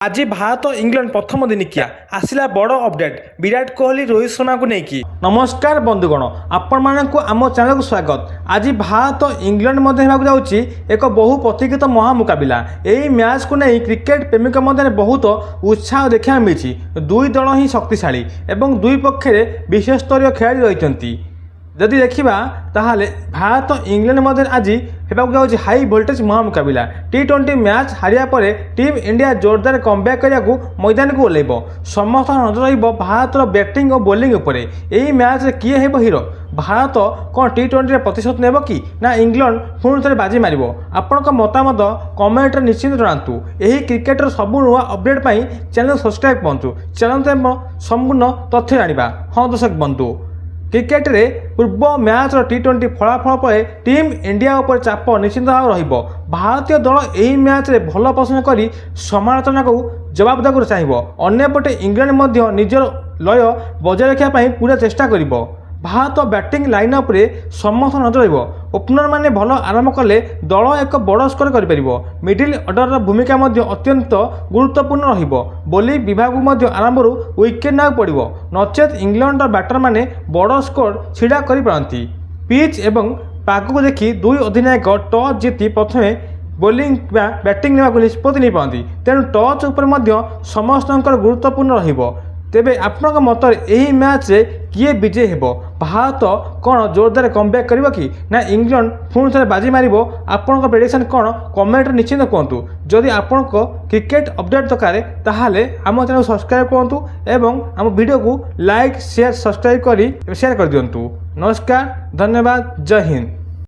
आज भारत और इंग्लैंड प्रथम दिनिकिया आसला बड़ अपडेट विराट कोहली रोहित शर्मा को लेकिन। नमस्कार बंधुगण, आपण मानक आम चैनल को स्वागत। आज भारत और इंग्लैंड मध्य जाऊँगी एक बहु प्रतीक्षित महामुकाबिला। यही मैच को नहीं क्रिकेट प्रेमी मध्य बहुत उत्साह देखा मिली। दुई दल ही शक्तिशाली एवं दुई पक्षरे विशेष स्तरीय खेलाड़ी रही। जदि देखा ताहले भारत और इंग्लैंड मध्य आज होगा हाई वोल्टेज महामुकाबिला। T20 मैच हारिया पर टीम इंडिया जोरदार कमबैक करने को मैदान को ओह्लैब। समस्त नजर भारतर बैटिंग और बोलिंग उपर। यही मैच किए हेब हिरो? भारत कौन T20 प्रतिशत नेब कि ना इंग्लैंड पुणी थे बाजी मार? आपण मतामत कमेंट निश्चित जनातु। यही क्रिकेटर सबू नुआ अपडेट पर चैनल सब्सक्राइब करूँ। चलते संपूर्ण तथ्य जाना। हाँ दर्शक बंधु, क्रिकेट रे पूर्व मैच T20 फलाफल पर टीम इंडिया उपर चाप निश्चित भाव रहिबो। भारतीय दल यही मैच रे भल प्रदर्शन कर समालोचना को जवाब देବାକୁ चाहिए। अन्यपटे इंग्लैंड मध्य निजर लय बजाय रखापी पूरा चेष्टा करिबो। भारत बैटिंग लाइनअप रे समस्त नजर रहिबो। ओपनर माने भल आरंभ कले दल एक बड़ स्कोर करिपरिबो। मिडिल ऑर्डर भूमिका मध्य अत्यंत गुरुत्वपूर्ण रहिबो। बोलिंग विभाग मध्य आरंभ विकेट ना पड़िबो, नचेत इंग्लैंड बैटर माने बड़ स्कोर छिड़ा करि पारंती। पिच एवं पाग को देखि दुई अधिनायक टॉस जीति प्रथमे बोलिंग बैटिंग नेबाकु निष्पत्ति नहीं पारंती। तेणु टॉस उपर मध्य समस्तंकर गुरुत्वपूर्ण रहिबो। तेबे आपनक मत यही मैच रे किए विजय हेबो? भारत कौन जोरदार कमबैक करिबो कि ना इंग्लैंड पुणी थे बाजी मारिबो? आपनक प्रेडिक्शन कौन कमेंट निश्चित कहतु। जदि आपनक क्रिकेट अपडेट दरकार ताहाले आम चैनल सब्सक्राइब करतु एवं आम वीडियो को लाइक शेयर सब्सक्राइब करी शेयर कर दियंतु। नमस्कार, धन्यवाद, जय हिंद।